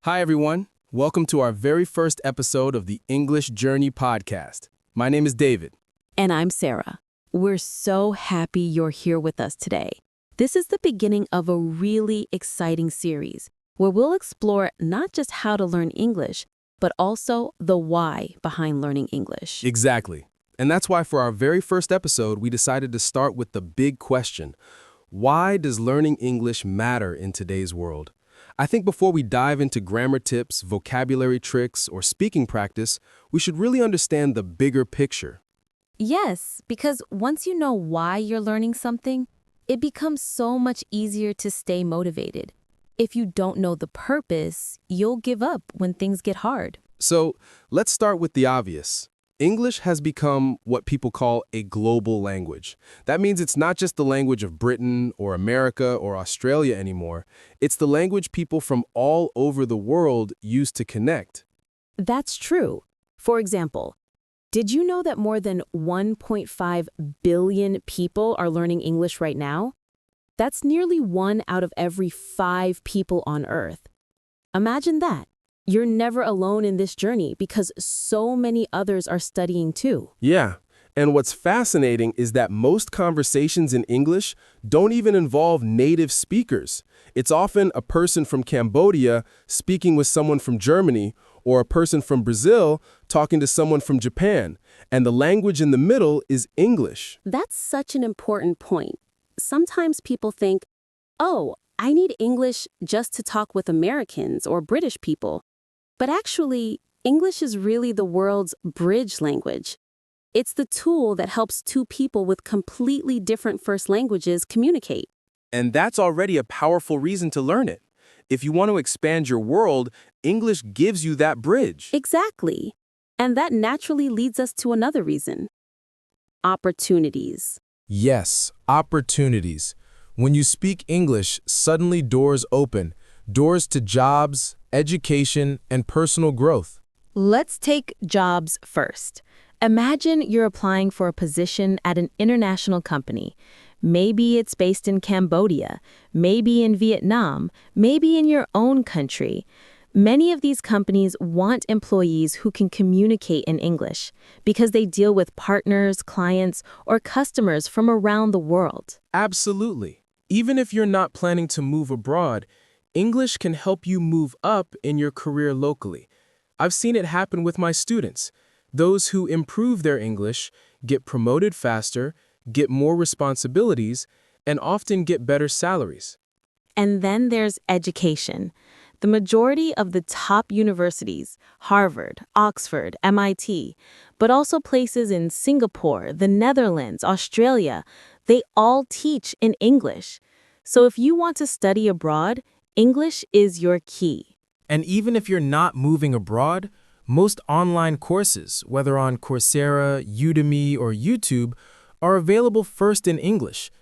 Hi, everyone. Welcome to our very first episode of the English Journey podcast. My name is David. And I'm Sarah. We're so happy you're here with us today. This is the beginning of a really exciting series where we'll explore not just how to learn English, but also the why behind learning English. Exactly. And that's why for our very first episode, we decided to start with the big question. Why does learning English matter in today's world? I think before we dive into grammar tips, vocabulary tricks, or speaking practice, we should really understand the bigger picture. Yes, because once you know why you're learning something, it becomes so much easier to stay motivated. If you don't know the purpose, you'll give up when things get hard. So let's start with the obvious. English has become what people call a global language. That means it's not just the language of Britain or America or Australia anymore. It's the language people from all over the world use to connect. That's true. For example, did you know that more than 1.5 billion people are learning English right now? That's nearly 1 out of every 5 people on Earth. Imagine that. You're never alone in this journey because so many others are studying too. Yeah, and what's fascinating is that most conversations in English don't even involve native speakers. It's often a person from Cambodia speaking with someone from Germany, or a person from Brazil talking to someone from Japan, and the language in the middle is English. That's such an important point. Sometimes people think, oh, I need English just to talk with Americans or British people. But actually, English is really the world's bridge language. It's the tool that helps two people with completely different first languages communicate. And that's already a powerful reason to learn it. If you want to expand your world, English gives you that bridge. Exactly. And that naturally leads us to another reason. Opportunities. Yes, opportunities. When you speak English, suddenly doors open. Doors to jobs, education, and personal growth. Let's take jobs first. Imagine you're applying for a position at an international company. Maybe it's based in Cambodia, maybe in Vietnam, maybe in your own country. Many of these companies want employees who can communicate in English because they deal with partners, clients, or customers from around the world. Absolutely. Even if you're not planning to move abroad, English can help you move up in your career locally. I've seen it happen with my students. Those who improve their English get promoted faster, get more responsibilities, and often get better salaries. And then there's education. The majority of the top universities, Harvard, Oxford, MIT, but also places in Singapore, the Netherlands, Australia, they all teach in English. So if you want to study abroad, English is your key. And even if you're not moving abroad, most online courses, whether on Coursera, Udemy, or YouTube, are available first in English.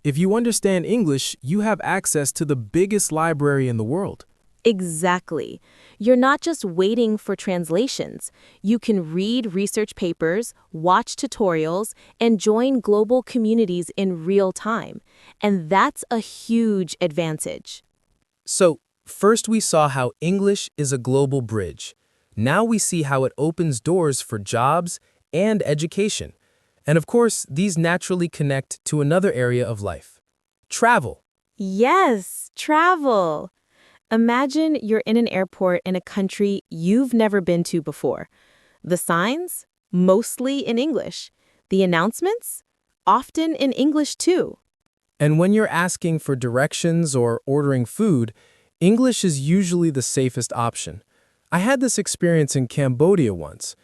If you understand English, you have access to the biggest library in the world. Exactly. You're not just waiting for translations. You can read research papers, watch tutorials, and join global communities in real time. And that's a huge advantage. So, first we saw how English is a global bridge. Now we see how it opens doors for jobs and education. And of course, these naturally connect to another area of life. Travel. Yes, travel. Imagine you're in an airport in a country you've never been to before. The signs? Mostly in English. The announcements? Often in English too. And when you're asking for directions or ordering food, English is usually the safest option. I had this experience in Cambodia once.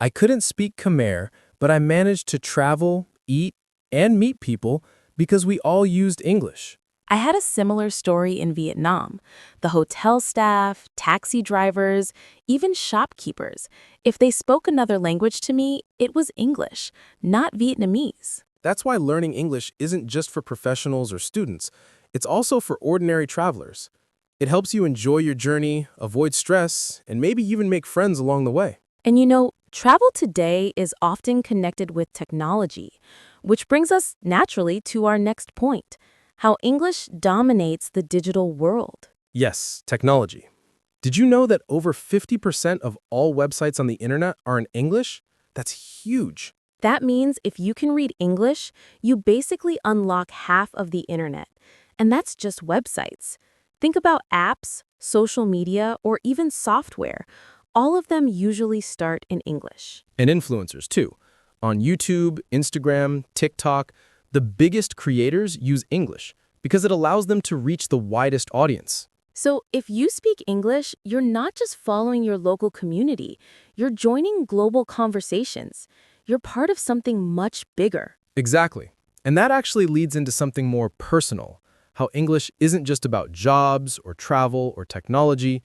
I couldn't speak Khmer, but I managed to travel, eat, and meet people because we all used English. I had a similar story in Vietnam. The hotel staff, taxi drivers, even shopkeepers, if they spoke another language to me, it was English, not Vietnamese. That's why learning English isn't just for professionals or students. It's also for ordinary travelers. It helps you enjoy your journey, avoid stress, and maybe even make friends along the way. And you know, travel today is often connected with technology, which brings us naturally to our next point, how English dominates the digital world. Yes, technology. Did you know that over 50% of all websites on the internet are in English? That's huge. That means if you can read English, you basically unlock half of the internet. And that's just websites. Think about apps, social media, or even software. All of them usually start in English. And influencers, too. On YouTube, Instagram, TikTok, the biggest creators use English because it allows them to reach the widest audience. So if you speak English, you're not just following your local community. You're joining global conversations. You're part of something much bigger. Exactly. And that actually leads into something more personal, how English isn't just about jobs or travel or technology.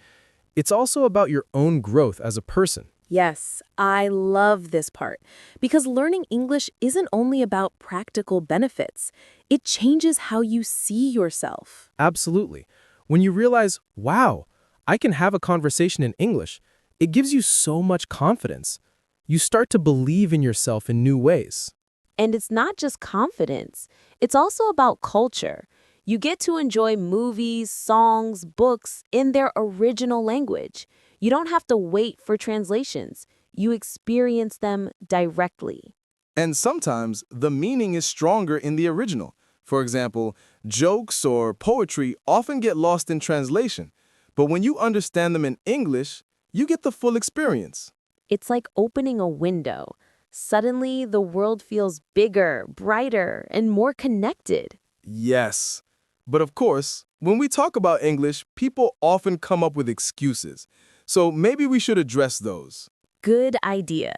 It's also about your own growth as a person. Yes, I love this part because learning English isn't only about practical benefits. It changes how you see yourself. Absolutely. When you realize, wow, I can have a conversation in English, it gives you so much confidence. You start to believe in yourself in new ways. And it's not just confidence. It's also about culture. You get to enjoy movies, songs, books in their original language. You don't have to wait for translations. You experience them directly. And sometimes the meaning is stronger in the original. For example, jokes or poetry often get lost in translation, but when you understand them in English, you get the full experience. It's like opening a window. Suddenly, the world feels bigger, brighter, and more connected. Yes. But of course, when we talk about English, people often come up with excuses. So maybe we should address those. Good idea.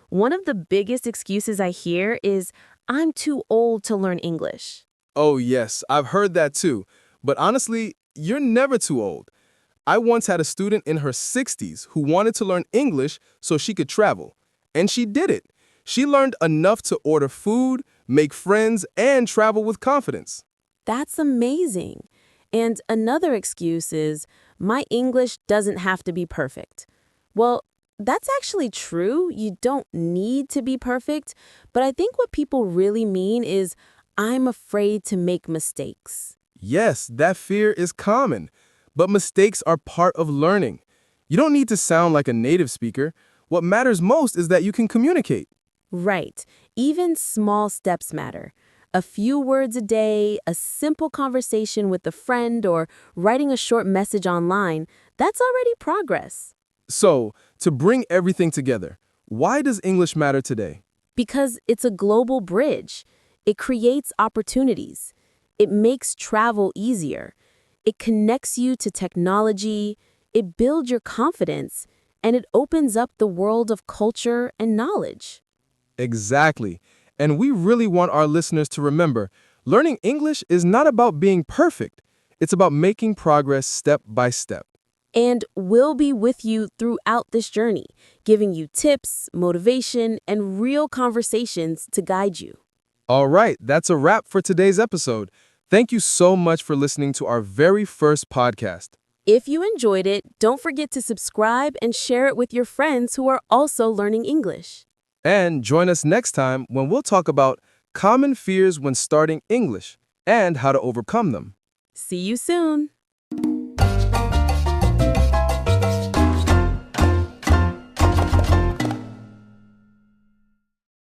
One of the biggest excuses I hear is, I'm too old to learn English. Oh yes, I've heard that too. But honestly, you're never too old. I once had a student in her 60s who wanted to learn English so she could travel. And she did it. She learned enough to order food, make friends, and travel with confidence. That's amazing. And another excuse is, my English doesn't have to be perfect. Well, that's actually true. You don't need to be perfect. But I think what people really mean is, I'm afraid to make mistakes. Yes, that fear is common, but mistakes are part of learning. You don't need to sound like a native speaker. What matters most is that you can communicate. Right. Even small steps matter. A few words a day, a simple conversation with a friend, or writing a short message online, that's already progress. So, to bring everything together, why does English matter today? Because it's a global bridge. It creates opportunities. It makes travel easier. It connects you to technology. It builds your confidence. And it opens up the world of culture and knowledge. Exactly. And we really want our listeners to remember, learning English is not about being perfect. It's about making progress step by step. And we'll be with you throughout this journey, giving you tips, motivation, and real conversations to guide you. All right, that's a wrap for today's episode. Thank you so much for listening to our very first podcast. If you enjoyed it, don't forget to subscribe and share it with your friends who are also learning English. And join us next time when we'll talk about common fears when starting English and how to overcome them. See you soon.